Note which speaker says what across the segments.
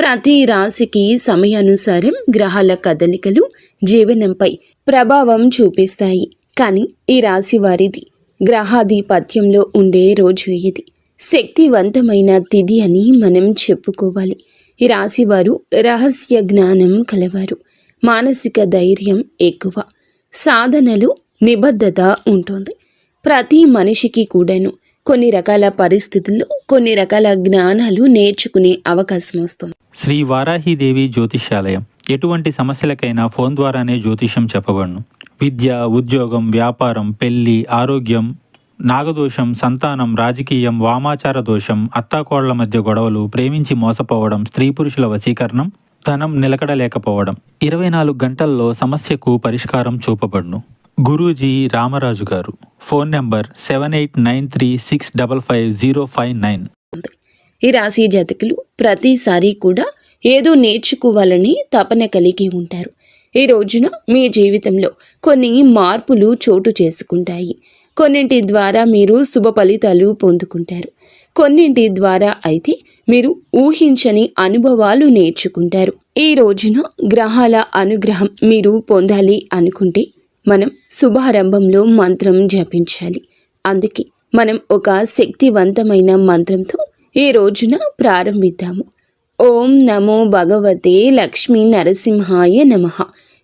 Speaker 1: ప్రతి రాశికి సమయానుసారం గ్రహాల కదలికలు జీవనంపై ప్రభావం చూపిస్తాయి. కానీ ఈ రాశి వారిది గ్రహాధిపత్యంలో ఉండే రోజు ఇది. శక్తివంతమైన తిథి అని మనం చెప్పుకోవాలి. ఈ రాశివారు రహస్య జ్ఞానం కలవారు. మానసిక ధైర్యం ఎక్కువ. సాధనలు నిబద్ధత ఉంటుంది. ప్రతి మనిషికి కూడాను కొన్ని రకాల పరిస్థితుల్లో కొన్ని రకాల జ్ఞానాలు నేర్చుకునే అవకాశం వస్తుంది.
Speaker 2: శ్రీ వారాహిదేవి జ్యోతిష్యాలయం ఎటువంటి సమస్యలకైనా ఫోన్ ద్వారానే జ్యోతిష్యం చెప్పబడును. విద్య, ఉద్యోగం, వ్యాపారం, పెళ్లి, ఆరోగ్యం, నాగదోషం, సంతానం, రాజకీయం, వామాచార దోషం, అత్తాకోళ్ల మధ్య గొడవలు, ప్రేమించి మోసపోవడం, స్త్రీ పురుషుల వశీకరణం, ధనం నిలకడలేకపోవడం 24 గంటల్లో సమస్యకు పరిష్కారం చూపబడును. గురూజీ రామరాజు గారు. Phone number 7893655059.
Speaker 1: ఈ రాశి జాతకులు ప్రతిసారి కూడా ఏదో నేర్చుకోవాలని తపన కలిగి ఉంటారు. ఈ రోజున మీ జీవితంలో కొన్ని మార్పులు చోటు చేసుకుంటాయి. కొన్నింటి ద్వారా మీరు శుభ ఫలితాలు పొందుకుంటారు. కొన్నింటి ద్వారా అయితే మీరు ఊహించని అనుభవాలు నేర్చుకుంటారు. ఈ రోజున గ్రహాల అనుగ్రహం మీరు పొందాలి అనుకుంటే మనం శుభారంభంలో మంత్రం జపించాలి. అందుకే మనం ఒక శక్తివంతమైన మంత్రంతో ఈ రోజున ప్రారంభిద్దాము. ఓం నమో భగవతే లక్ష్మీ నరసింహాయ నమః.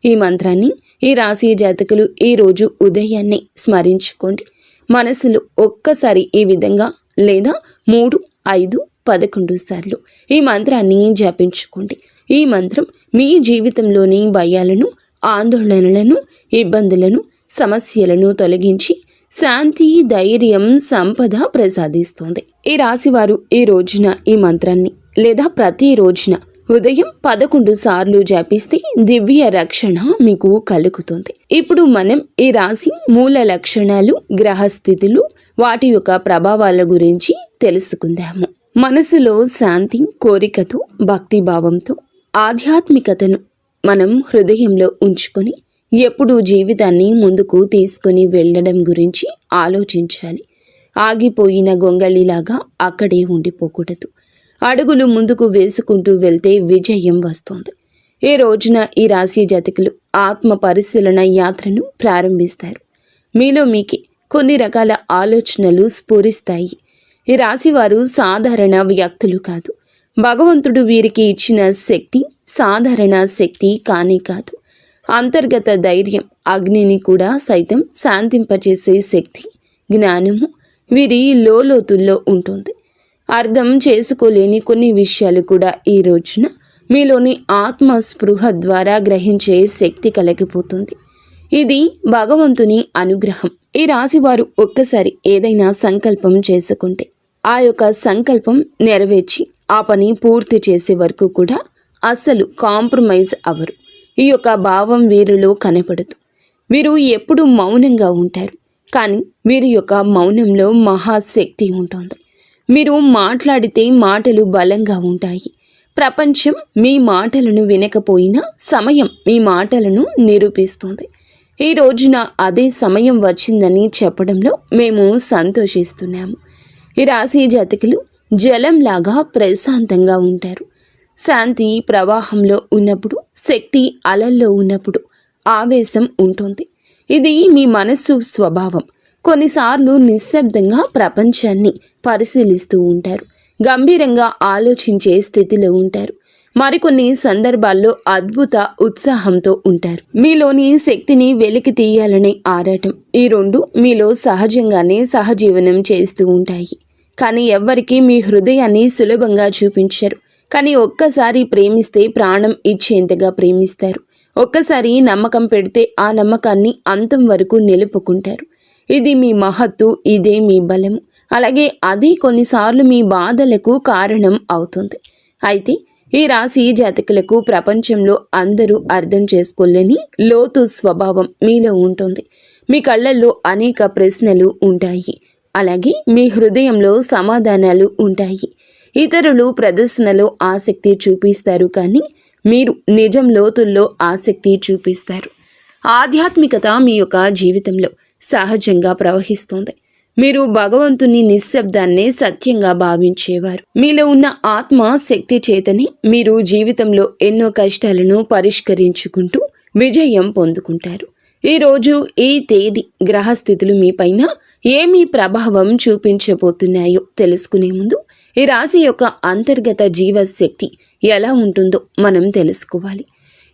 Speaker 1: ఈ మంత్రాన్ని ఈ రాశి జాతకులు ఈ రోజు ఉదయాన్నే స్మరించుకోండి. మనసులో ఒక్కసారి ఈ విధంగా లేదా 3, 5, 11 సార్లు ఈ మంత్రాన్ని జపించుకోండి. ఈ మంత్రం మీ జీవితంలోని భయాలను, ఆందోళనలను, ఇబ్బందులను, సమస్యలను తొలగించి శాంతి, ధైర్యం, సంపద ప్రసాదిస్తుంది. ఈ రాశివారు ఈ రోజున ఈ మంత్రాన్ని లేదా ప్రతి రోజున ఉదయం 11 సార్లు జపిస్తే దివ్య రక్షణ మీకు కలుగుతుంది. ఇప్పుడు మనం ఈ రాశి మూల లక్షణాలు, గ్రహస్థితులు, వాటి యొక్క ప్రభావాల గురించి తెలుసుకుందాము. మనసులో శాంతి, కోరికతో, భక్తిభావంతో, ఆధ్యాత్మికతను మనం హృదయంలో ఉంచుకొని ఎప్పుడూ జీవితాన్ని ముందుకు తీసుకొని వెళ్ళడం గురించి ఆలోచించాలి. ఆగిపోయిన గొంగళిలాగా అక్కడే ఉండిపోకూడదు. అడుగులు ముందుకు వేసుకుంటూ వెళ్తే విజయం వస్తుంది. ఈ రోజున ఈ రాశి జాతకులు ఆత్మ పరిశీలన యాత్రను ప్రారంభిస్తారు. మీలో మీకే కొన్ని రకాల ఆలోచనలు స్ఫురిస్తాయి. ఈ రాశివారు సాధారణ వ్యక్తులు కాదు. భగవంతుడు వీరికి ఇచ్చిన శక్తి సాధారణ శక్తి కానే కాదు. అంతర్గత ధైర్యం, అగ్నిని కూడా సైతం శాంతింపచేసే శక్తి, జ్ఞానము వీరి లోతుల్లో ఉంటుంది. అర్థం చేసుకోలేని కొన్ని విషయాలు కూడా ఈ రోజున మీలోని ఆత్మస్పృహ ద్వారా గ్రహించే శక్తి కలిగిపోతుంది. ఇది భగవంతుని అనుగ్రహం. ఈ రాశివారు ఒక్కసారి ఏదైనా సంకల్పం చేసుకుంటే ఆ యొక్క సంకల్పం నెరవేర్చి ఆ పని పూర్తి చేసే వరకు కూడా అస్సలు కాంప్రమైజ్ అవ్వరు. ఈ యొక్క భావం వీరిలో కనపడదు. వీరు ఎప్పుడు మౌనంగా ఉంటారు. కానీ వీరి యొక్క మౌనంలో మహాశక్తి ఉంటుంది. మీరు మాట్లాడితే మాటలు బలంగా ఉంటాయి. ప్రపంచం మీ మాటలను వినకపోయినా సమయం మీ మాటలను నిరూపిస్తుంది. ఈ రోజున అదే సమయం వచ్చిందని చెప్పడంలో మేము సంతోషిస్తున్నాము. ఈ రాశి జాతకులు జలంలాగా ప్రశాంతంగా ఉంటారు. శాంతి ప్రవాహంలో ఉన్నప్పుడు, శక్తి అలల్లో ఉన్నప్పుడు ఆవేశం ఉంటుంది. ఇది మీ మనస్సు స్వభావం. కొన్నిసార్లు నిశ్శబ్దంగా ప్రపంచాన్ని పరిశీలిస్తూ ఉంటారు. గంభీరంగా ఆలోచించే స్థితిలో ఉంటారు. మరికొన్ని సందర్భాల్లో అద్భుత ఉత్సాహంతో ఉంటారు. మీలోని శక్తిని వెలికి తీయాలనే ఆరాటం, ఈ రెండు మీలో సహజంగానే సహజీవనం చేస్తూ ఉంటాయి. కానీ ఎవ్వరికీ మీ హృదయాన్ని సులభంగా చూపించరు. కానీ ఒక్కసారి ప్రేమిస్తే ప్రాణం ఇచ్చేంతగా ప్రేమిస్తారు. ఒక్కసారి నమ్మకం పెడితే ఆ నమ్మకాన్ని అంతం వరకు నిలుపుకుంటారు. ఇది మీ మహత్తు, ఇదే మీ బలము. అలాగే అది కొన్నిసార్లు మీ బాధలకు కారణం అవుతుంది. అయితే ఈ రాశి జాతకులకు ప్రపంచంలో అందరూ అర్థం చేసుకోలేని లోతు స్వభావం మీలో ఉంటుంది. మీ కళ్ళల్లో అనేక ప్రశ్నలు ఉంటాయి. అలాగే మీ హృదయంలో సమాధానాలు ఉంటాయి. ఇతరులు ప్రదర్శనలో ఆసక్తి చూపిస్తారు, కానీ మీరు నిజం లోతుల్లో ఆసక్తి చూపిస్తారు. ఆధ్యాత్మికత మీ యొక్క జీవితంలో సహజంగా ప్రవహిస్తుంది. మీరు భగవంతుని నిశ్శబ్దాన్నే సత్యంగా భావించేవారు. మీలో ఉన్న ఆత్మ శక్తి చేతని మీరు జీవితంలో ఎన్నో కష్టాలను పరిష్కరించుకుంటూ విజయం పొందుకుంటారు. ఈరోజు ఈ తేదీ గ్రహస్థితులు మీపైన ఏమి ప్రభావం చూపించబోతున్నాయో తెలుసుకునే ముందు ఈ రాశి యొక్క అంతర్గత జీవశక్తి ఎలా ఉంటుందో మనం తెలుసుకోవాలి.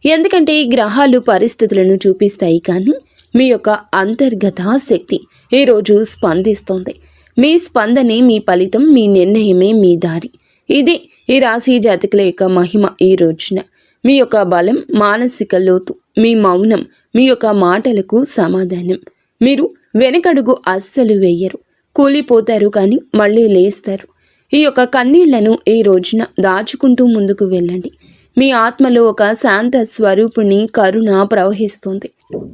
Speaker 1: ఎందుకంటే ఈ గ్రహాలు పరిస్థితులను చూపిస్తాయి, కానీ మీ యొక్క అంతర్గత శక్తి ఈరోజు స్పందిస్తోంది. మీ స్పందనే మీ ఫలితం, మీ నిర్ణయమే మీ దారి. ఇదే ఈ రాశి జాతకుల యొక్క మహిమ. ఈ రోజున మీ యొక్క బలం, మానసిక లోతు, మీ మౌనం, మీ యొక్క మాటలకు సమాధానం. మీరు వెనకడుగు అస్సలు వేయరు, కూలిపోతారు కానీ మళ్ళీ లేస్తారు. ఈ యొక్క కన్నీళ్లను ఈ రోజున దాచుకుంటూ ముందుకు వెళ్ళండి. మీ ఆత్మలో ఒక శాంత స్వరూపుని కరుణ ప్రవహిస్తోంది.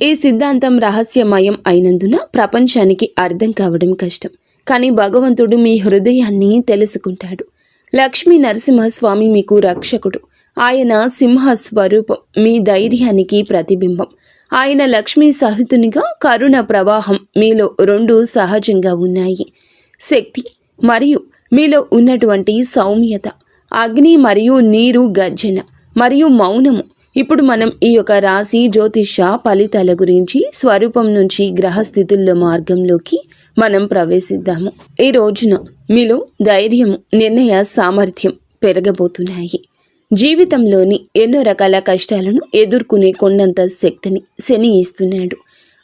Speaker 1: ఈ సిద్ధాంతం రహస్యమయం అయినందున ప్రపంచానికి అర్థం కావడం కష్టం, కానీ భగవంతుడు మీ హృదయాన్ని తెలుసుకుంటాడు. లక్ష్మీ నరసింహస్వామి మీకు రక్షకుడు. ఆయన సింహ స్వరూపం, మీ ధైర్యానికి ప్రతిబింబం. ఆయన లక్ష్మీ సహితునిగా కరుణ ప్రవాహం మీలో రెండు సహజంగా ఉన్నాయి. శక్తి మరియు మీలో ఉన్నటువంటి సౌమ్యత, అగ్ని మరియు నీరు గర్జన మరియు మౌనము. ఇప్పుడు మనం ఈ యొక్క రాశి జ్యోతిష ఫలితాల గురించి స్వరూపం నుంచి గ్రహస్థితుల్లో మార్గంలోకి మనం ప్రవేశిద్దాము. ఈ రోజున మీలో ధైర్యము, నిర్ణయ సామర్థ్యం పెరగబోతున్నాయి. జీవితంలోని ఎన్నో రకాల కష్టాలను ఎదుర్కొనే కొండంత శక్తిని శని ఇస్తున్నాడు.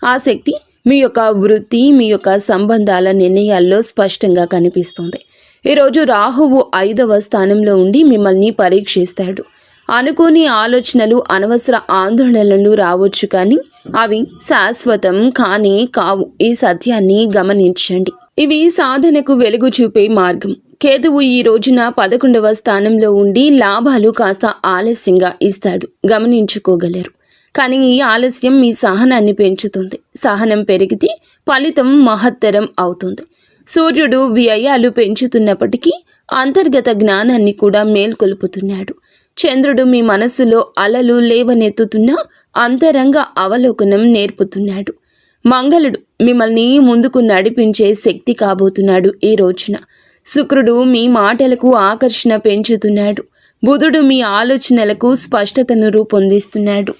Speaker 1: ఆ శక్తి మీ యొక్క వృత్తి, మీ యొక్క సంబంధాల నిర్ణయాల్లో స్పష్టంగా కనిపిస్తుంది. ఈరోజు రాహువు 5వ స్థానంలో ఉండి మిమ్మల్ని పరీక్షిస్తాడు. అనుకోని ఆలోచనలు, అనవసర ఆందోళనలు రావచ్చు, కానీ అవి శాశ్వతం కానీ కావు. ఈ సత్యాన్ని గమనించండి. ఇవి సాధనకు వెలుగు చూపే మార్గం. కేతువు ఈ రోజున 11వ స్థానంలో ఉండి లాభాలు కాస్త ఆలస్యంగా ఇస్తాడు, గమనించుకోగలరు. కానీ ఈ ఆలస్యం మీ సహనాన్ని పెంచుతుంది. సహనం పెరిగితే ఫలితం మహత్తరం అవుతుంది. సూర్యుడు వ్యయాలు పెంచుతున్నప్పటికీ అంతర్గత జ్ఞానాన్ని కూడా మేల్కొల్పుతున్నాడు. చంద్రుడు మీ మనస్సులో అలలు లేవనెత్తుతున్న అంతరంగ అవలోకనం నేర్పుతున్నాడు. మంగళుడు మిమ్మల్ని ముందుకు నడిపించే శక్తి కాబోతున్నాడు ఈ రోజున. శుక్రుడు మీ మాటలకు ఆకర్షణ పెంచుతున్నాడు. బుధుడు మీ ఆలోచనలకు స్పష్టతను రూపొందిస్తున్నాడు.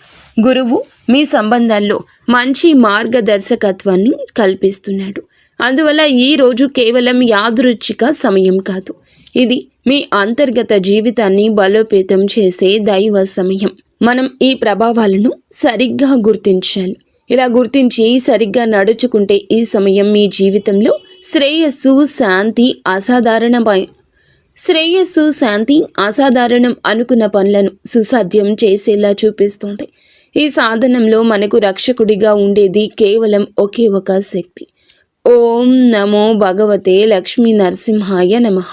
Speaker 1: గురువు మీ సంబంధాల్లో మంచి మార్గదర్శకత్వాన్ని కల్పిస్తున్నాడు. అందువల్ల ఈ రోజు కేవలం యాదృచ్ఛిక సమయం కాదు, ఇది మీ అంతర్గత జీవితాన్ని బలోపేతం చేసే దైవ సమయం. మనం ఈ ప్రభావాలను సరిగ్గా గుర్తించాలి. ఇలా గుర్తించి సరిగ్గా నడుచుకుంటే ఈ సమయం మీ జీవితంలో శ్రేయస్సు, శాంతి, అసాధారణం అనుకున్న పనులను సుసాధ్యం చేసేలా చూపిస్తుంది. ఈ సాధనంలో మనకు రక్షకుడిగా ఉండేది కేవలం ఒకే ఒక శక్తి. ఓం నమో భగవతే లక్ష్మీ నరసింహాయ నమః.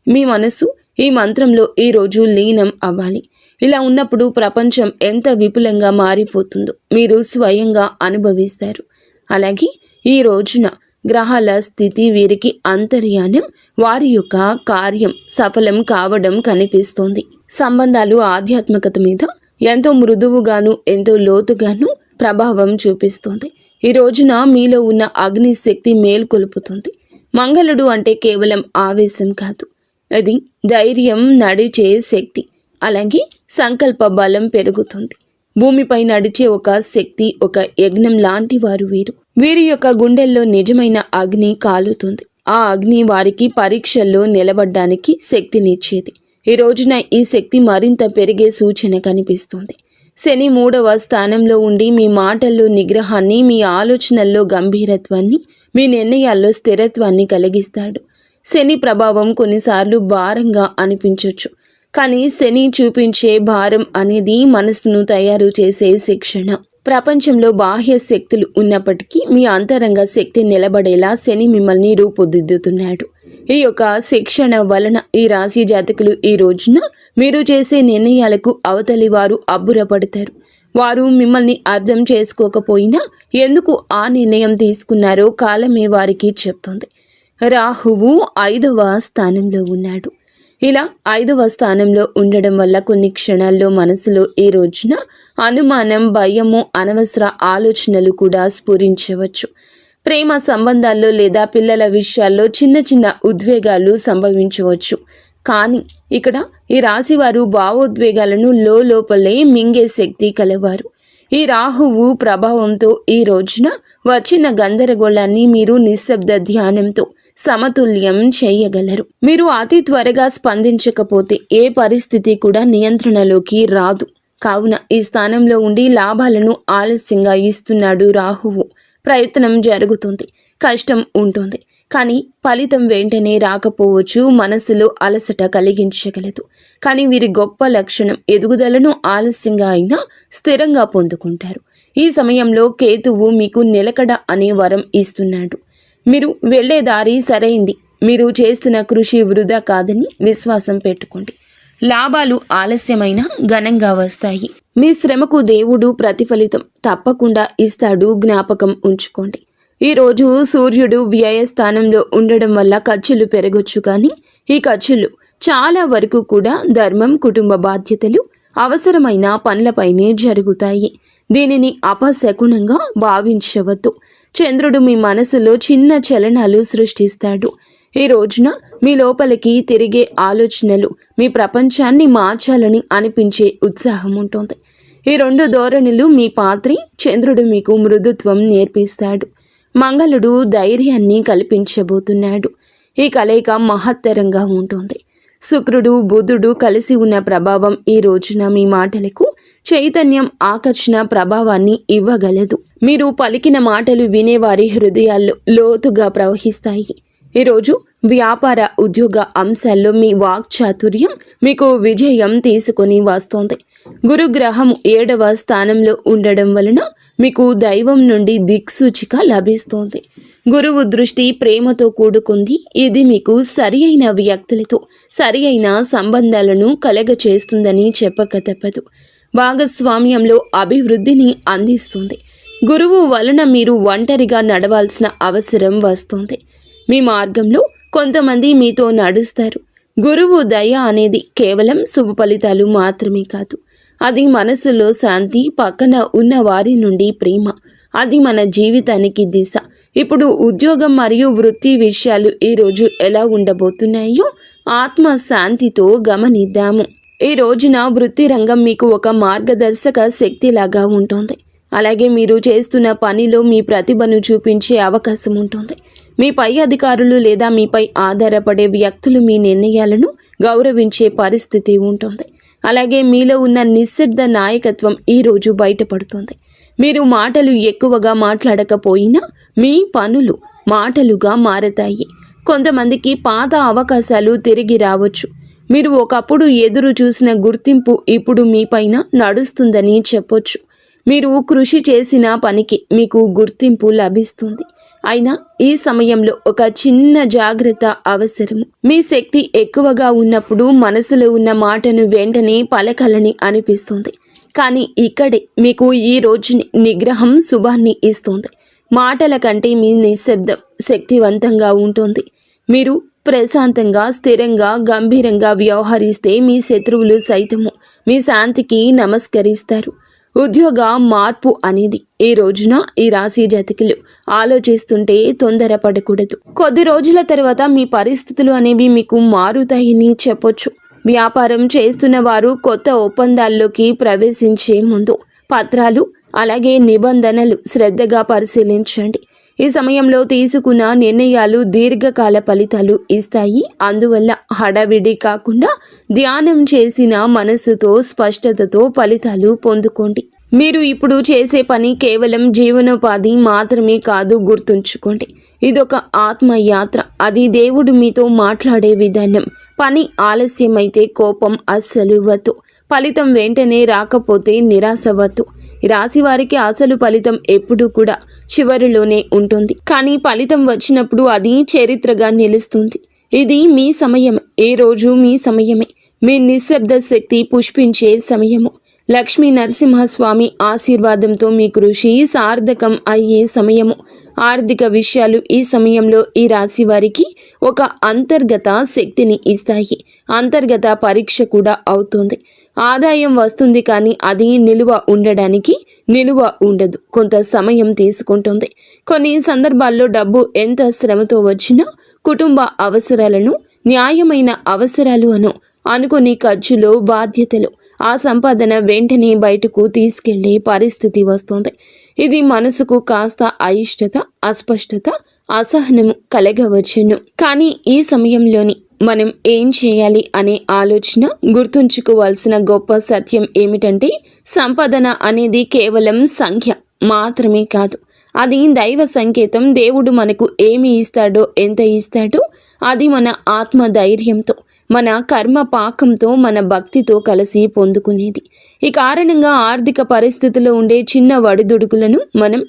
Speaker 1: మీ మనసు ఈ మంత్రంలో ఈరోజు లీనం అవ్వాలి. ఇలా ఉన్నప్పుడు ప్రపంచం ఎంత విపులంగా మారిపోతుందో మీరు స్వయంగా అనుభవిస్తారు. అలాగే ఈ రోజున గ్రహాల స్థితి వీరికి అంతర్యానం, వారి యొక్క కార్యం సఫలం కావడం కనిపిస్తోంది. సంబంధాలు ఆధ్యాత్మికత మీద ఎంతో మృదువుగాను ఎంతో లోతుగాను ప్రభావం చూపిస్తోంది. ఈ రోజున మీలో ఉన్న అగ్ని శక్తి మేల్కొలుపుతుంది. మంగళుడు అంటే కేవలం ఆవేశం కాదు, అది ధైర్యం, నడిచే శక్తి. అలాగే సంకల్ప బలం పెరుగుతుంది. భూమిపై నడిచే ఒక శక్తి, ఒక యజ్ఞం లాంటి వారు వీరు. వీరి యొక్క గుండెల్లో నిజమైన అగ్ని కాలుతుంది. ఆ అగ్ని వారికి పరీక్షల్లో నిలబడ్డానికి శక్తినిచ్చేది. ఈ రోజున ఈ శక్తి మరింత పెరిగే సూచన కనిపిస్తోంది. శని 3వ స్థానంలో ఉండి మీ మాటల్లో నిగ్రహాన్ని, మీ ఆలోచనల్లో గంభీరత్వాన్ని, మీ నిర్ణయాల్లో స్థిరత్వాన్ని కలిగిస్తాడు. శని ప్రభావం కొన్నిసార్లు భారంగా అనిపించవచ్చు, కానీ శని చూపించే భారం అనేది మనసును తయారు చేసే శిక్షణ. ప్రపంచంలో బాహ్య శక్తులు ఉన్నప్పటికీ మీ అంతరంగ శక్తి నిలబడేలా శని మిమ్మల్ని రూపుదిద్దుతున్నాడు. ఈ యొక్క శిక్షణ వలన ఈ రాశి జాతకులు ఈ రోజున మీరు చేసే నిర్ణయాలకు అవతలి వారు అబ్బురపడతారు. వారు మిమ్మల్ని అర్థం చేసుకోకపోయినా ఎందుకు ఆ నిర్ణయం తీసుకున్నారో కాలమే వారికి చెప్తుంది. రాహువు 5వ స్థానంలో ఉన్నాడు. ఇలా 5వ స్థానంలో ఉండడం వల్ల కొన్ని క్షణాల్లో మనసులో ఈ రోజున అనుమానం, భయము, అనవసర ఆలోచనలు కూడా స్ఫురించవచ్చు. ప్రేమ సంబంధాల్లో లేదా పిల్లల విషయాల్లో చిన్న చిన్న ఉద్వేగాలు సంభవించవచ్చు. కానీ ఇక్కడ ఈ రాశివారు భావోద్వేగాలను లోపలే మింగే శక్తి కలవారు. ఈ రాహువు ప్రభావంతో ఈ రోజున వచ్చిన గందరగోళాన్ని మీరు నిశ్శబ్ద ధ్యానంతో సమతుల్యం చేయగలరు. మీరు అతి త్వరగా స్పందించకపోతే ఏ పరిస్థితి కూడా నియంత్రణలోకి రాదు. కావున ఈ స్థానంలో ఉండి లాభాలను ఆలస్యంగా ఇస్తున్నాడు రాహువు. ప్రయత్నం జరుగుతుంది, కష్టం ఉంటుంది, కానీ ఫలితం వెంటనే రాకపోవచ్చు. మనసులో అలసట కలిగించగలదు. కానీ వీరి గొప్ప లక్షణం ఎదుగుదలను ఆలస్యంగా అయినా స్థిరంగా పొందుకుంటారు. ఈ సమయంలో కేతువు మీకు నిలకడ అనే వరం ఇస్తున్నాడు. మీరు వెళ్లే దారి సరైంది. మీరు చేస్తున్న కృషి వృధా కాదని విశ్వాసం పెట్టుకోండి. లాభాలు ఆలస్యమైన ఘనంగా వస్తాయి. మీ శ్రమకు దేవుడు ప్రతిఫలితం తప్పకుండా ఇస్తాడు. జ్ఞాపకం ఉంచుకోండి. ఈరోజు సూర్యుడు వ్యయ స్థానంలో ఉండడం వల్ల ఖర్చులు పెరగొచ్చు. కానీ ఈ ఖర్చులు చాలా వరకు కూడా ధర్మం, కుటుంబ బాధ్యతలు, అవసరమైన పనులపైనే జరుగుతాయి. దీనిని అపశకునంగా భావించవద్దు. చంద్రుడు మీ మనసులో చిన్న చలనాలు సృష్టిస్తాడు. ఈ రోజున మీ లోపలికి తిరిగే ఆలోచనలు మీ ప్రపంచాన్ని మార్చాలని అనిపించే ఉత్సాహం ఉంటుంది. ఈ రెండు ధోరణులు మీ పాత్రే. చంద్రుడు మీకు మృదుత్వం నేర్పిస్తాడు. మంగళుడు ధైర్యాన్ని కల్పించబోతున్నాడు. ఈ కలయిక మహత్తరంగా ఉంటుంది. శుక్రుడు, బుధుడు కలిసి ఉన్న ప్రభావం ఈ రోజున మీ మాటలకు చైతన్యం, ఆకర్షణ ప్రభావాన్ని ఇవ్వగలదు. మీరు పలికిన మాటలు వినేవారి హృదయాల్లో లోతుగా ప్రవహిస్తాయి. ఈరోజు వ్యాపార, ఉద్యోగ అంశాల్లో మీ వాక్చాతుర్యం మీకు విజయం తీసుకొని వస్తోంది. గురుగ్రహం 7వ స్థానంలో ఉండడం వలన మీకు దైవం నుండి దిక్సూచిక లభిస్తోంది. గురువు దృష్టి ప్రేమతో కూడుకుంది. ఇది మీకు సరి అయిన వ్యక్తులతో సరి అయిన సంబంధాలను కలగచేస్తుందని చెప్పక తప్పదు. భాగస్వామ్యంలో అభివృద్ధిని అందిస్తుంది. గురువు వలన మీరు ఒంటరిగా నడవాల్సిన అవసరం వస్తుంది. మీ మార్గంలో కొంతమంది మీతో నడుస్తారు. గురువు దయ అనేది కేవలం శుభ ఫలితాలు మాత్రమే కాదు. అది మనసులో శాంతి, పక్కన ఉన్న వారి నుండి ప్రేమ. అది మన జీవితానికి దిశ. ఇప్పుడు ఉద్యోగం మరియు వృత్తి విషయాలు ఈరోజు ఎలా ఉండబోతున్నాయో ఆత్మ శాంతితో గమనిద్దాము. ఈ రోజున వృత్తి రంగం మీకు ఒక మార్గదర్శక శక్తిలాగా ఉంటుంది. అలాగే మీరు చేస్తున్న పనిలో మీ ప్రతిభను చూపించే అవకాశం ఉంటుంది. మీ పై అధికారులు లేదా మీపై ఆధారపడే వ్యక్తులు మీ నిర్ణయాలను గౌరవించే పరిస్థితి ఉంటుంది. అలాగే మీలో ఉన్న నిశ్శబ్ద నాయకత్వం ఈరోజు బయటపడుతుంది. మీరు మాటలు ఎక్కువగా మాట్లాడకపోయినా మీ పనులు మాటలుగా మారతాయి. కొంతమందికి పాత అవకాశాలు తిరిగి రావచ్చు. మీరు ఒకప్పుడు ఎదురు చూసిన గుర్తింపు ఇప్పుడు మీపైన నడుస్తుందని చెప్పొచ్చు. మీరు కృషి చేసిన పనికి మీకు గుర్తింపు లభిస్తుంది. అయినా ఈ సమయంలో ఒక చిన్న జాగ్రత్త అవసరము. మీ శక్తి ఎక్కువగా ఉన్నప్పుడు మనసులో ఉన్న మాటను వెంటనే పలకాలని అనిపిస్తుంది. కానీ ఇక్కడే మీకు ఈ రోజుని నిగ్రహం శుభాన్ని ఇస్తుంది. మాటల కంటే మీ నిశ్శబ్దం శక్తివంతంగా ఉంటుంది. మీరు ప్రశాంతంగా, స్థిరంగా, గంభీరంగా వ్యవహరిస్తే మీ శత్రువులు సైతము మీ శాంతికి నమస్కరిస్తారు. ఉద్యోగ మార్పు అనేది ఈ రోజున ఈ రాశి జాతకులు ఆలోచిస్తుంటే తొందరపడకూడదు. కొద్ది రోజుల తర్వాత మీ పరిస్థితులు అనేవి మీకు మారుతాయని చెప్పొచ్చు. వ్యాపారం చేస్తున్న వారు కొత్త ఒప్పందాల్లోకి ప్రవేశించే ముందు పత్రాలు అలాగే నిబంధనలు శ్రద్ధగా పరిశీలించండి. ఈ సమయంలో తీసుకున్న నిర్ణయాలు దీర్ఘకాల ఫలితాలు ఇస్తాయి. అందువల్ల హడావిడి కాకుండా ధ్యానం చేసిన మనసుతో, స్పష్టతతో ఫలితాలు పొందుకోండి. మీరు ఇప్పుడు చేసే పని కేవలం జీవనోపాధి మాత్రమే కాదు, గుర్తుంచుకోండి. ఇదొక ఆత్మయాత్ర. అది దేవుడు మీతో మాట్లాడే విధానం. పని ఆలస్యమైతే కోపం అస్సలు వద్దు. ఫలితం వెంటనే రాకపోతే నిరాశ వద్దు. రాశి వారికి అసలు ఫలితం ఎప్పుడూ కూడా చివరిలోనే ఉంటుంది. కానీ ఫలితం వచ్చినప్పుడు అది చరిత్రగా నిలుస్తుంది. ఇది మీ సమయమే. ఏ రోజు మీ సమయమే. మీ నిశ్శబ్ద శక్తి పుష్పించే సమయము. లక్ష్మీ నరసింహస్వామి ఆశీర్వాదంతో మీ కృషి సార్థకం అయ్యే సమయము. ఆర్థిక విషయాలు ఈ సమయంలో ఈ రాశి వారికి ఒక అంతర్గత శక్తిని ఇస్తాయి. అంతర్గత పరీక్ష కూడా అవుతుంది. ఆదాయం వస్తుంది కానీ అది నిలువ ఉండదు. కొంత సమయం తీసుకుంటుంది. కొన్ని సందర్భాల్లో డబ్బు ఎంత శ్రమతో వచ్చినా కుటుంబ అవసరాలను న్యాయమైన అవసరాలు అనుకుని ఖర్చులు, బాధ్యతలు, ఆ సంపాదన వెంటనే బయటకు తీసుకెళ్లే పరిస్థితి వస్తుంది. ఇది మనసుకు కాస్త అయిష్టత, అస్పష్టత, అసహనము కలగవచ్చును. కానీ ఈ సమయంలోని మనం ఏం చేయాలి అనే ఆలోచన గుర్తుంచుకోవాల్సిన గొప్ప సత్యం ఏమిటంటే, సంపాదన అనేది కేవలం సంఖ్య మాత్రమే కాదు. అది దైవ సంకేతం. దేవుడు మనకు ఏమి ఇస్తాడో, ఎంత ఇస్తాడో అది మన ఆత్మ ధైర్యంతో, మన కర్మ పాకంతో, మన భక్తితో కలిసి పొందుకునేది. ఈ కారణంగా ఆర్థిక పరిస్థితిలో ఉండే చిన్న వడిదుడుకులను మనం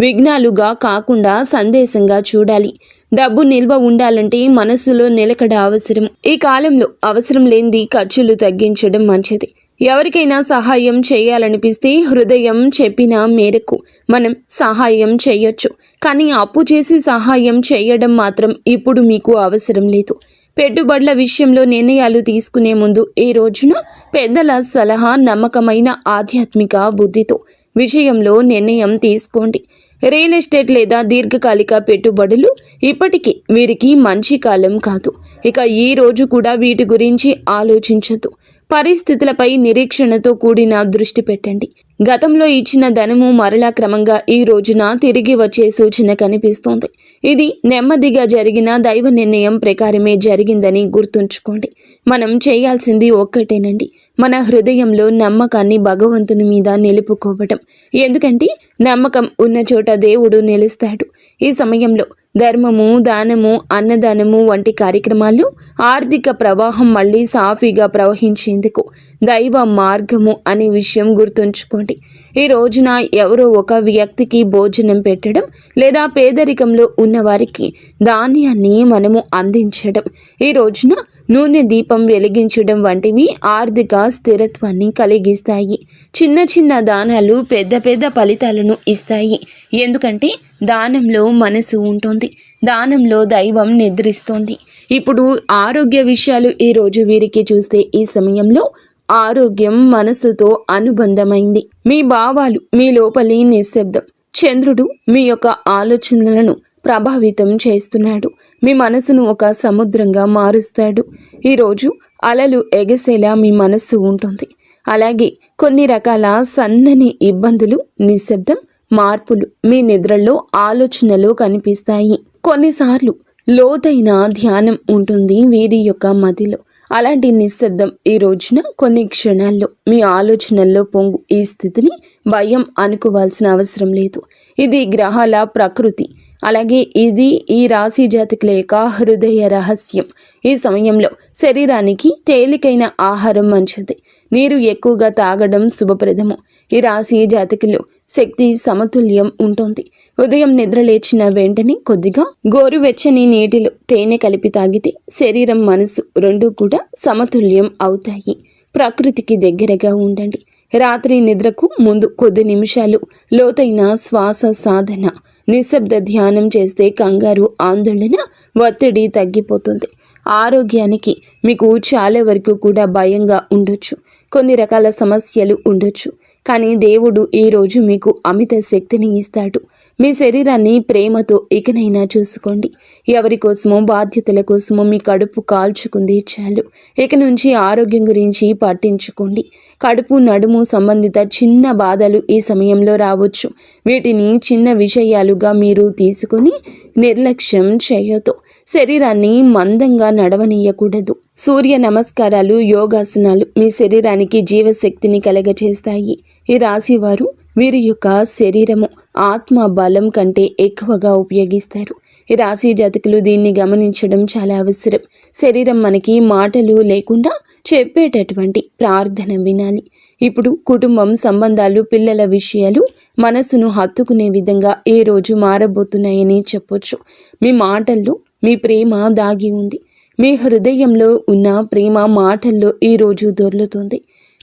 Speaker 1: విఘ్నాలుగా కాకుండా సందేశంగా చూడాలి. డబ్బు నిల్వ ఉండాలంటే మనసులో నిలకడ అవసరం. ఈ కాలంలో అవసరం లేనిది ఖర్చులు తగ్గించడం మంచిది. ఎవరికైనా సహాయం చేయాలనిపిస్తే హృదయం చెప్పిన మేరకు మనం సహాయం చేయొచ్చు. కానీ అప్పు చేసి సహాయం చేయడం మాత్రం ఇప్పుడు మీకు అవసరం లేదు. పెట్టుబడుల విషయంలో నిర్ణయాలు తీసుకునే ముందు ఈ రోజున పెద్దల సలహా, నమ్మకమైన ఆధ్యాత్మిక బుద్ధితో విషయంలో నిర్ణయం తీసుకోండి. రియల్ ఎస్టేట్ లేదా దీర్ఘకాలిక పెట్టుబడులు ఇప్పటికీ వీరికి మంచి కాలం కాదు. ఇక ఈ రోజు కూడా వీటి గురించి ఆలోచించదు. పరిస్థితులపై నిరీక్షణతో కూడిన దృష్టి పెట్టండి. గతంలో ఇచ్చిన ధనము మరలా క్రమంగా ఈ రోజున తిరిగి వచ్చే సూచన కనిపిస్తోంది. ఇది నెమ్మదిగా జరిగిన దైవ నిర్ణయం ప్రకారమే జరిగిందని గుర్తుంచుకోండి. మనం చేయాల్సింది ఒక్కటేనండి, మన హృదయంలో నమ్మకాన్ని భగవంతుని మీద నిలుపుకోవటం. ఎందుకంటే నమ్మకం ఉన్న చోట దేవుడు నిలుస్తాడు. ఈ సమయంలో ధర్మము, దానము, అన్నదానము వంటి కార్యక్రమాలు ఆర్థిక ప్రవాహం మళ్ళీ సాఫీగా ప్రవహించేందుకు దైవ మార్గము అనే విషయం గుర్తుంచుకోండి. ఈ రోజున ఎవరో ఒక వ్యక్తికి భోజనం పెట్టడం లేదా పేదరికంలో ఉన్నవారికి ధాన్యాన్ని మనము అందించడం, ఈ రోజున నూనె దీపం వెలిగించడం వంటివి ఆర్థిక స్థిరత్వాన్ని కలిగిస్తాయి. చిన్న చిన్న దానాలు పెద్ద పెద్ద ఫలితాలను ఇస్తాయి. ఎందుకంటే దానంలో మనసు ఉంటుంది, దానంలో దైవం నిద్రిస్తోంది. ఇప్పుడు ఆరోగ్య విషయాలు ఈరోజు వీరికి చూస్తే ఈ సమయంలో ఆరోగ్యం మనసుతో అనుబంధమైంది. మీ భావాలు, మీ లోపలి నిశ్శబ్దం. చంద్రుడు మీ యొక్క ఆలోచనలను ప్రభావితం చేస్తున్నాడు. మీ మనసును ఒక సముద్రంగా మారుస్తాడు. ఈరోజు అలలు ఎగసేలా మీ మనస్సు ఉంటుంది. అలాగే కొన్ని రకాల సన్నని ఇబ్బందులు, నిశ్శబ్దం, మార్పులు మీ నిద్రలో, ఆలోచనలో కనిపిస్తాయి. కొన్నిసార్లు లోతైన ధ్యానం ఉంటుంది వీరి యొక్క మదిలో. అలాంటి నిశ్శబ్దం ఈ రోజున కొన్ని క్షణాల్లో మీ ఆలోచనల్లో పొంగు. ఈ స్థితిని భయం అనుకోవాల్సిన అవసరం లేదు. ఇది గ్రహాల ప్రకృతి. అలాగే ఇది ఈ రాశి జాతకుల యొక్క హృదయ రహస్యం. ఈ సమయంలో శరీరానికి తేలికైన ఆహారం మంచిది. నీరు ఎక్కువగా తాగడం శుభప్రదము. ఈ రాశి జాతకులు శక్తి సమతుల్యం ఉంటుంది. ఉదయం నిద్ర లేచిన వెంటనే కొద్దిగా గోరువెచ్చని నీటిలో తేనె కలిపి తాగితే శరీరం, మనసు రెండూ కూడా సమతుల్యం అవుతాయి. ప్రకృతికి దగ్గరగా ఉండండి. రాత్రి నిద్రకు ముందు కొద్ది నిమిషాలు లోతైన శ్వాస సాధన, నిశ్శబ్ద ధ్యానం చేస్తే కంగారు, ఆందోళన, ఒత్తిడి తగ్గిపోతుంది. ఆరోగ్యానికి మీకు చాలా వరకు కూడా భయంగా ఉండొచ్చు. కొన్ని రకాల సమస్యలు ఉండొచ్చు. కానీ దేవుడు ఈరోజు మీకు అమిత శక్తిని ఇస్తాడు. మీ శరీరాన్ని ప్రేమతో ఇకనైనా చూసుకోండి. ఎవరి కోసమో, బాధ్యతల కోసమో మీ కడుపు కాల్చుకుంది చాలు. ఇక నుంచి ఆరోగ్యం గురించి పట్టించుకోండి. కడుపు, నడుము సంబంధిత చిన్న బాధలు ఈ సమయంలో రావచ్చు. వీటిని చిన్న విషయాలుగా మీరు తీసుకొని నిర్లక్ష్యం చేయొద్దు. శరీరాన్ని మందంగా నడవనీయకూడదు. సూర్య నమస్కారాలు, యోగాసనాలు మీ శరీరానికి జీవశక్తిని కలగచేస్తాయి. ఈ రాశి వారు వీరి యొక్క శరీరము ఆత్మ బలం కంటే ఎక్కువగా ఉపయోగిస్తారు. ఈ రాశి జాతకులు దీన్ని గమనించడం చాలా అవసరం. శరీరం మనకి మాటలు లేకుండా చెప్పేటటువంటి ప్రార్థన వినాలి. ఇప్పుడు కుటుంబం, సంబంధాలు, పిల్లల విషయాలు మనసును హత్తుకునే విధంగా ఏ రోజు మారబోతున్నాయని చెప్పొచ్చు. మీ మాటల్లో మీ ప్రేమ దాగి ఉంది. మీ హృదయంలో ఉన్న ప్రేమ మాటల్లో ఈరోజు దొర్లుతుంది.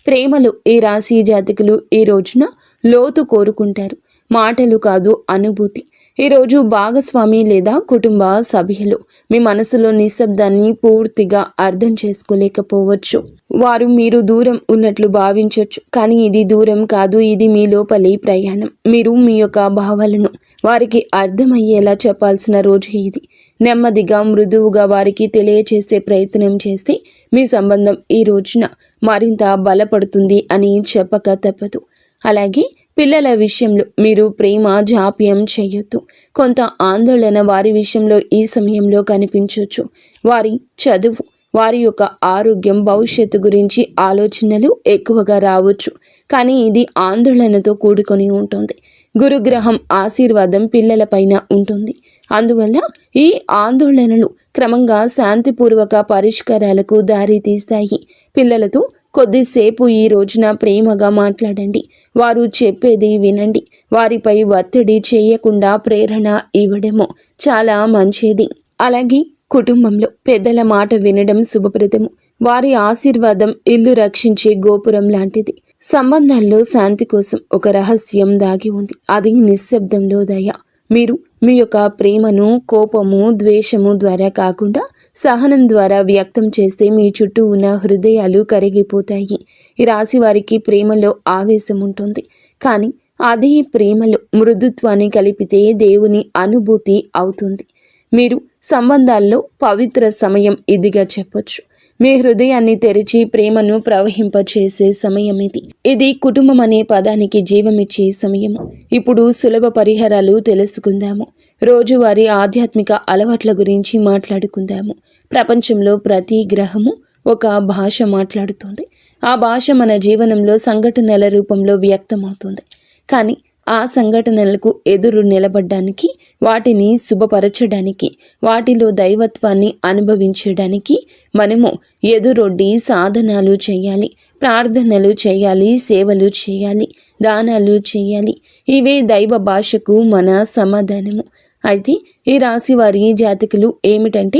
Speaker 1: ప్రేమలో ఈ రాశి జాతకులు ఈ రోజున లోతు కోరుకుంటారు. మాటలు కాదు, అనుభూతి. ఈరోజు భాగస్వామి లేదా కుటుంబ సభ్యులు మీ మనసులో నిశ్శబ్దాన్ని పూర్తిగా అర్థం చేసుకోలేకపోవచ్చు. వారు మీరు దూరం ఉన్నట్లు భావించవచ్చు, కానీ ఇది దూరం కాదు, ఇది మీ లోపలి ప్రయాణం. మీరు మీ యొక్క భావాలను వారికి అర్థమయ్యేలా చెప్పాల్సిన రోజు ఇది. నెమ్మదిగా మృదువుగా వారికి తెలియచేసే ప్రయత్నం చేస్తే మీ సంబంధం ఈ రోజున మరింత బలపడుతుంది అని చెప్పక తప్పదు. అలాగే పిల్లల విషయంలో మీరు ప్రేమ జాప్యం చేయొద్దు. కొంత ఆందోళన వారి విషయంలో ఈ సమయంలో కనిపించవచ్చు. వారి చదువు, వారి యొక్క ఆరోగ్యం, భవిష్యత్తు గురించి ఆలోచనలు ఎక్కువగా రావచ్చు, కానీ ఇది ఆందోళనతో కూడుకొని ఉంటుంది. గురుగ్రహం ఆశీర్వాదం పిల్లలపైన ఉంటుంది. అందువల్ల ఈ ఆందోళనలు క్రమంగా శాంతిపూర్వక పరిష్కారాలకు దారి తీస్తాయి. పిల్లలతో కొద్దిసేపు ఈ రోజున ప్రేమగా మాట్లాడండి. వారు చెప్పేది వినండి. వారిపై ఒత్తిడి చేయకుండా ప్రేరణ ఇవ్వడము చాలా మంచిది. అలాగే కుటుంబంలో పెద్దల మాట వినడం శుభప్రదము. వారి ఆశీర్వాదం ఇల్లు రక్షించే గోపురం లాంటిది. సంబంధాల్లో శాంతి కోసం ఒక రహస్యం దాగి ఉంది. అది నిశ్శబ్దంలో దయ. మీరు మీ యొక్క ప్రేమను కోపము, ద్వేషము ద్వారా కాకుండా సహనం ద్వారా వ్యక్తం చేస్తే మీ చుట్టూ ఉన్న హృదయాలు కరిగిపోతాయి. ఈ రాశి వారికి ప్రేమలో ఆవేశం ఉంటుంది, కానీ అదే ప్రేమలో మృదుత్వాన్ని కలిపితే దేవుని అనుభూతి అవుతుంది. మీరు సంబంధాల్లో పవిత్ర సమయం ఇదిగా చెప్పొచ్చు. మీ హృదయాన్ని తెరిచి ప్రేమను ప్రవహింపచేసే సమయం ఇది. ఇది కుటుంబం అనే పదానికి జీవమిచ్చే సమయము. ఇప్పుడు సులభ పరిహారాలు తెలుసుకుందాము. రోజువారీ ఆధ్యాత్మిక అలవాట్ల గురించి మాట్లాడుకుందాము. ప్రపంచంలో ప్రతి గ్రహము ఒక భాష మాట్లాడుతుంది. ఆ భాష మన జీవనంలో సంఘటనల రూపంలో వ్యక్తమవుతుంది. కానీ ఆ సంఘటనలకు ఎదురు నిలబడ్డానికి, వాటిని శుభపరచడానికి, వాటిలో దైవత్వాన్ని అనుభవించడానికి మనము ఎదురొడ్డి సాధనాలు చేయాలి, ప్రార్థనలు చేయాలి, సేవలు చేయాలి, దానాలు చేయాలి. ఇవే దైవ భాషకు మన సమాధానము. అయితే ఈ రాశి వారి జాతకులు ఏమిటంటే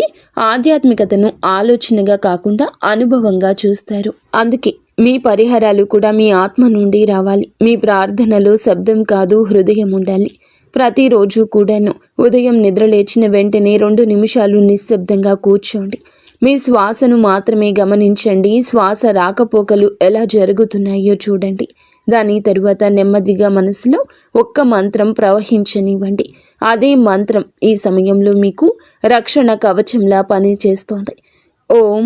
Speaker 1: ఆధ్యాత్మికతను ఆలోచనగా కాకుండా అనుభవంగా చూస్తారు. అందుకే మీ పరిహారాలు కూడా మీ ఆత్మ నుండి రావాలి. మీ ప్రార్థనలో శబ్దం కాదు, హృదయం ఉండాలి. ప్రతిరోజు కూడాను ఉదయం నిద్రలేచిన వెంటనే 2 నిమిషాలు నిశ్శబ్దంగా కూర్చోండి. మీ శ్వాసను మాత్రమే గమనించండి. శ్వాస రాకపోకలు ఎలా జరుగుతున్నాయో చూడండి. దాని తరువాత నెమ్మదిగా మనసులో ఒక్క మంత్రం ప్రవహించనివ్వండి. అదే మంత్రం ఈ సమయంలో మీకు రక్షణ కవచంలా పనిచేస్తోంది. ఓం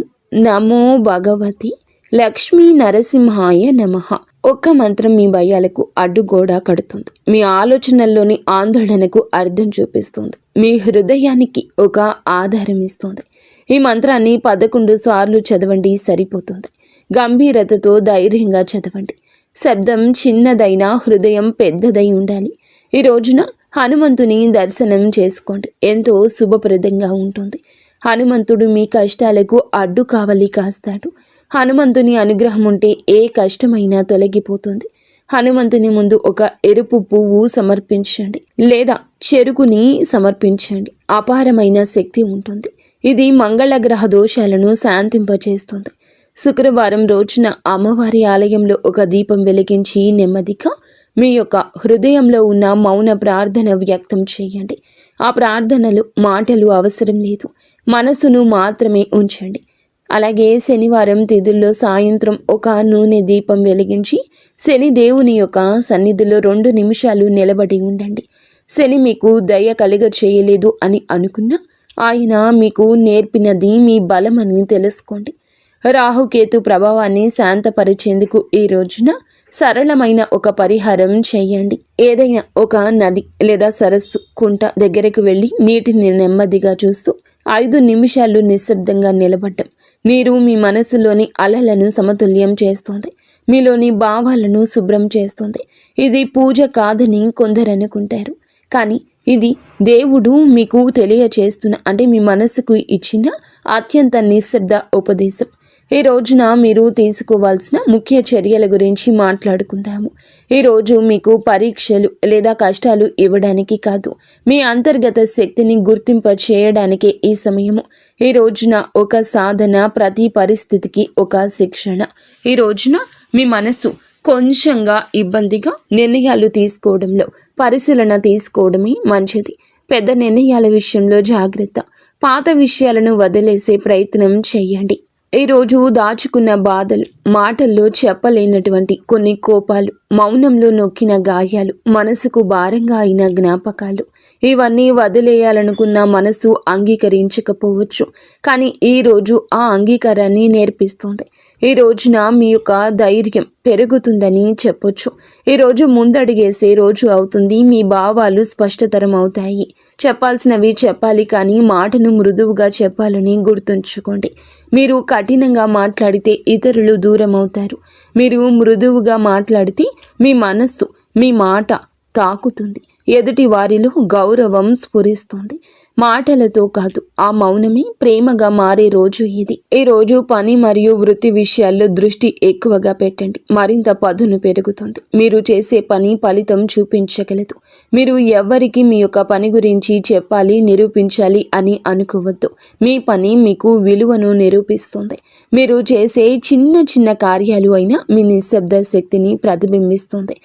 Speaker 1: నమో భగవతి లక్ష్మీ నరసింహాయ నమః. ఒక్క మంత్రం మీ భయాలకు అడ్డుగోడ కడుతుంది. మీ ఆలోచనల్లోని ఆందోళనకు అర్థం చూపిస్తుంది. మీ హృదయానికి ఒక ఆధారం ఇస్తుంది. ఈ మంత్రాన్ని 11 సార్లు చదవండి, సరిపోతుంది. గంభీరతతో ధైర్యంగా చదవండి. శబ్దం చిన్నదైనా హృదయం పెద్దదై ఉండాలి. ఈ రోజున హనుమంతుని దర్శనం చేసుకోండి. ఎంతో శుభప్రదంగా ఉంటుంది. హనుమంతుడు మీ కష్టాలకు అడ్డు కావలి కాస్తాడు. హనుమంతుని అనుగ్రహం ఉంటే ఏ కష్టమైనా తొలగిపోతుంది. హనుమంతుని ముందు ఒక ఎరుపు పువ్వు సమర్పించండి, లేదా చెరుకుని సమర్పించండి. అపారమైన శక్తి ఉంటుంది. ఇది మంగళగ్రహ దోషాలను శాంతింపచేస్తుంది. శుక్రవారం రోజున అమ్మవారి ఆలయంలో ఒక దీపం వెలిగించి నెమ్మదిగా మీ యొక్క హృదయంలో ఉన్న మౌన ప్రార్థన వ్యక్తం చేయండి. ఆ ప్రార్థనలు మాటలు అవసరం లేదు, మనసును మాత్రమే ఉంచండి. అలాగే శనివారం తిథుల్లో సాయంత్రం ఒక నూనె దీపం వెలిగించి శని దేవుని యొక్క సన్నిధిలో 2 నిమిషాలు నిలబడి ఉండండి. శని మీకు దయ కలుగ చేయలేదు అని అనుకున్నా ఆయన మీకు నేర్పినది మీ బలమని తెలుసుకోండి. రాహుకేతు ప్రభావాన్ని శాంతపరిచేందుకు ఈ రోజున సరళమైన ఒక పరిహారం చేయండి. ఏదైనా ఒక నది లేదా సరస్సు, కుంట దగ్గరకు వెళ్ళి నీటిని నెమ్మదిగా చూస్తూ 5 నిమిషాలు నిశ్శబ్దంగా నిలబడ్డం. నీరు మీ మనసులోని అలలను సమతుల్యం చేస్తోంది. మీలోని భావాలను శుభ్రం చేస్తోంది. ఇది పూజ కాదని కొందరు అనుకుంటారు, కానీ ఇది దేవుడు మీకు తెలియచేస్తున్న, అంటే మీ మనసుకు ఇచ్చిన అత్యంత నిశ్శబ్ద ఉపదేశం. ఈ రోజున మీరు తీసుకోవాల్సిన ముఖ్య చర్యల గురించి మాట్లాడుకుందాము. ఈరోజు మీకు పరీక్షలు లేదా కష్టాలు ఇవ్వడానికి కాదు, మీ అంతర్గత శక్తిని గుర్తింప చేయడానికే ఈ సమయము. ఈ రోజున ఒక సాధన, ప్రతి పరిస్థితికి ఒక శిక్షణ. ఈ రోజున మీ మనసు కొంచెంగా ఇబ్బందిగా నిర్ణయాలు తీసుకోవడంలో పరిశీలన తీసుకోవడమే మంచిది. పెద్ద నిర్ణయాల విషయంలో జాగ్రత్త. పాత విషయాలను వదిలేసే ప్రయత్నం చేయండి. ఈరోజు దాచుకున్న బాధలు, మాటల్లో చెప్పలేనటువంటి కొన్ని కోపాలు, మౌనంలో నొక్కిన గాయాలు, మనసుకు భారంగా అయిన జ్ఞాపకాలు, ఇవన్నీ వదిలేయాలనుకున్న మనసు అంగీకరించకపోవచ్చు. కానీ ఈరోజు ఆ అంగీకారాన్ని నేర్పిస్తుంది. ఈ రోజున మీ యొక్క ధైర్యం పెరుగుతుందని చెప్పొచ్చు. ఈరోజు ముందడుగేసే రోజు అవుతుంది. మీ భావాలు స్పష్టతరం అవుతాయి. చెప్పాల్సినవి చెప్పాలి, కానీ మాటను మృదువుగా చెప్పాలని గుర్తుంచుకోండి. మీరు కఠినంగా మాట్లాడితే ఇతరులు దూరం అవుతారు. మీరు మృదువుగా మాట్లాడితే మీ మనస్సు, మీ మాట తాకుతుంది. ఎదుటి వారిలో గౌరవం స్ఫురిస్తుంది. మాటలతో కాదు, ఆ మౌనమే ప్రేమగా మారే రోజు ఇది. ఈ రోజు పని మరియు వృత్తి విషయాల్లో దృష్టి ఎక్కువగా పెట్టండి. మరింత పదును పెరుగుతుంది. మీరు చేసే పని ఫలితం చూపించగలదు. మీరు ఎవ్వరికి మీ యొక్క పని గురించి చెప్పాలి, నిరూపించాలి అని అనుకోవద్దు. మీ పని మీకు విలువను నిరూపిస్తుంది. మీరు చేసే చిన్న చిన్న కార్యాలు అయినా మీ నిశ్శబ్ద శక్తిని ప్రతిబింబిస్తుంది.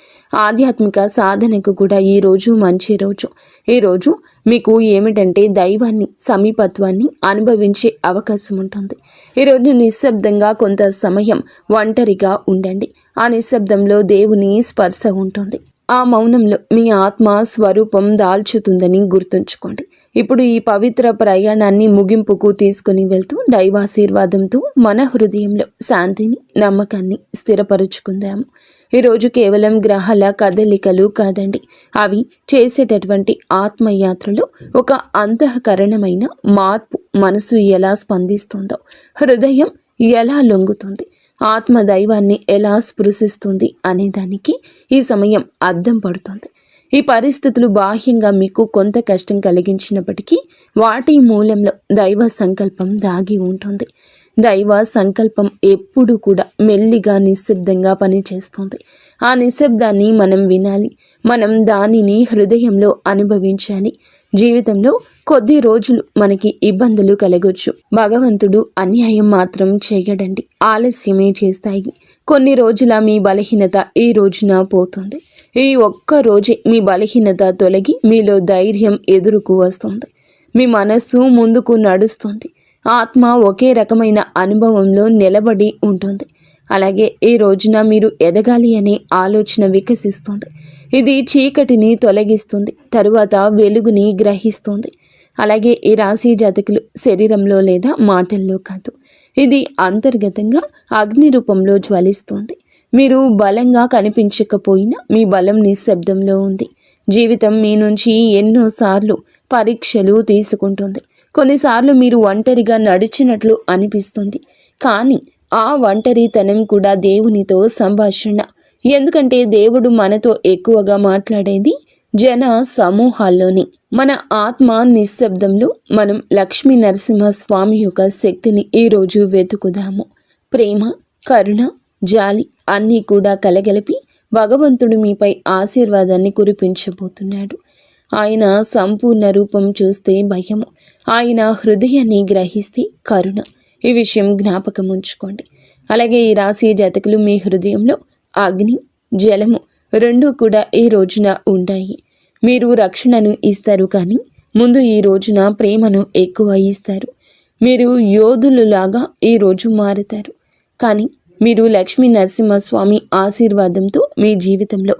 Speaker 1: ఆధ్యాత్మిక సాధనకు కూడా ఈరోజు మంచి రోజు. ఈరోజు మీకు ఏమిటంటే దైవాన్ని, సమీపత్వాన్ని అనుభవించే అవకాశం ఉంటుంది. ఈరోజు నిశ్శబ్దంగా కొంత సమయం ఒంటరిగా ఉండండి. ఆ నిశ్శబ్దంలో దేవుని స్పర్శ ఉంటుంది. ఆ మౌనంలో మీ ఆత్మ స్వరూపం దాల్చుతుందని గుర్తుంచుకోండి. ఇప్పుడు ఈ పవిత్ర ప్రయాణాన్ని ముగింపుకు తీసుకుని వెళ్తూ దైవాశీర్వాదంతో మన హృదయంలో శాంతిని, నమ్మకాన్ని స్థిరపరుచుకుందాము. ఈరోజు కేవలం గ్రహాల కదలికలు కాదండి, అవి చేసేటటువంటి ఆత్మయాత్రలో ఒక అంతఃకరణమైన మార్పు. మనసు ఎలా స్పందిస్తుందో, హృదయం ఎలా లొంగుతుంది, ఆత్మ దైవాన్ని ఎలా స్పృశిస్తుంది అనేదానికి ఈ సమయం అద్దం పడుతుంది. ఈ పరిస్థితులు బాహ్యంగా మీకు కొంత కష్టం కలిగించినప్పటికీ వాటి మూలంలో దైవ సంకల్పం దాగి ఉంటుంది. దైవ సంకల్పం ఎప్పుడు కూడా మెల్లిగా, నిశ్శబ్దంగా పనిచేస్తుంది. ఆ నిశ్శబ్దాన్ని మనం వినాలి. మనం దానిని హృదయంలో అనుభవించాలి. జీవితంలో కొద్ది రోజులు మనకి ఇబ్బందులు కలగొచ్చు. భగవంతుడు అన్యాయం మాత్రం చేయడండి, ఆలస్యమే చేస్తాయి. కొన్ని రోజుల మీ బలహీనత ఈ రోజున పోతుంది. ఈ ఒక్క రోజే మీ బలహీనత తొలగి మీలో ధైర్యం ఎదురుకు వస్తుంది. మీ మనస్సు ముందుకు నడుస్తుంది. ఆత్మ ఒకే రకమైన అనుభవంలో నిలబడి ఉంటుంది. అలాగే ఈ రోజున మీరు ఎదగాలి అనే ఆలోచన వికసిస్తుంది. ఇది చీకటిని తొలగిస్తుంది, తరువాత వెలుగుని గ్రహిస్తుంది. అలాగే ఈ రాశి జాతకులు శరీరంలో లేదా మాటల్లో కాదు, ఇది అంతర్గతంగా అగ్ని రూపంలో జ్వలిస్తుంది. మీరు బలంగా కనిపించకపోయినా మీ బలం నిశ్శబ్దంలో ఉంది. జీవితం మీ నుంచి ఎన్నోసార్లు పరీక్షలు తీసుకుంటుంది. కొన్నిసార్లు మీరు ఒంటరిగా నడిచినట్లు అనిపిస్తుంది. కానీ ఆ ఒంటరితనం కూడా దేవునితో సంభాషణ. ఎందుకంటే దేవుడు మనతో ఎక్కువగా మాట్లాడేది జన సమూహాల్లోని. మన ఆత్మ నిశ్శబ్దంలో మనం లక్ష్మీ నరసింహస్వామి యొక్క శక్తిని ఈరోజు వెతుకుదాము. ప్రేమ, కరుణ, జాలి అన్నీ కూడా కలగలిపి భగవంతుడు మీపై ఆశీర్వాదాన్ని కురిపించబోతున్నాడు. ఆయన సంపూర్ణ రూపం చూస్తే భయము, ఆయన హృదయాన్ని గ్రహిస్తే కరుణ. ఈ విషయం జ్ఞాపకం ఉంచుకోండి. అలాగే ఈ రాశి జాతకులు మీ హృదయంలో అగ్ని, జలము రెండూ కూడా ఈ రోజున ఉంటాయి. మీరు రక్షణను ఇస్తారు, కానీ ముందు ఈ రోజున ప్రేమను ఎక్కువ ఇస్తారు. మీరు యోధులులాగా ఈరోజు మారుతారు. కానీ మీరు లక్ష్మీ నరసింహస్వామి ఆశీర్వాదంతో మీ జీవితంలో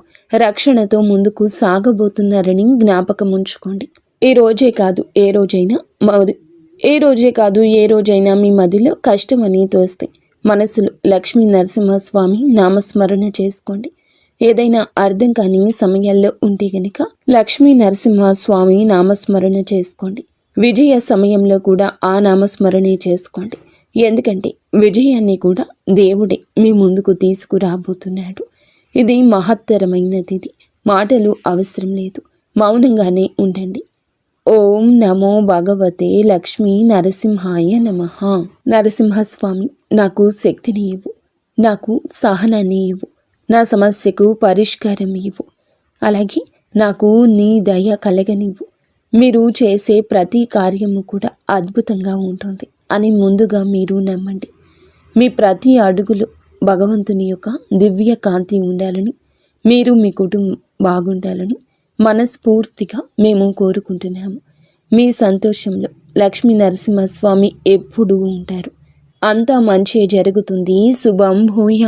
Speaker 1: రక్షణతో ముందుకు సాగబోతున్నారని జ్ఞాపకం ఉంచుకోండి. ఏ రోజే కాదు ఏ రోజైనా మీ మదిలో కష్టం అని తోస్తే మనసులో లక్ష్మీ నరసింహస్వామి నామస్మరణ చేసుకోండి. ఏదైనా అర్థం కాని సమయాల్లో ఉంటే గనుక లక్ష్మీ నరసింహస్వామి నామస్మరణ చేసుకోండి. విజయ సమయంలో కూడా ఆ నామస్మరణే చేసుకోండి. ఎందుకంటే విజయాన్ని కూడా దేవుడే మీ ముందుకు తీసుకురాబోతున్నాడు. ఇది మహత్తరమైనది. మాటలు అవసరం లేదు, మౌనంగానే ఉండండి. ఓం నమో భగవతే లక్ష్మీ నరసింహాయ నమః. నరసింహస్వామి, నాకు శక్తిని ఇవ్వు, నాకు సహనాన్ని ఇవ్వు, నా సమస్యకు పరిష్కారం ఇవ్వు, అలాగే నాకు నీ దయ కలగనివ్వు. మీరు చేసే ప్రతి కార్యము కూడా అద్భుతంగా ఉంటుంది అని ముందుగా మీరు నమ్మండి. మీ ప్రతి అడుగులో భగవంతుని యొక్క దివ్య కాంతి ఉండాలని, మీరు మీ కుటుంబం బాగుండాలని మనస్ఫూర్తిగా మేము కోరుకుంటున్నాము. మీ సంతోషంలో లక్ష్మీ నరసింహస్వామి ఎప్పుడూ ఉంటారు. అంతా మంచి జరుగుతుంది. శుభం భూయ.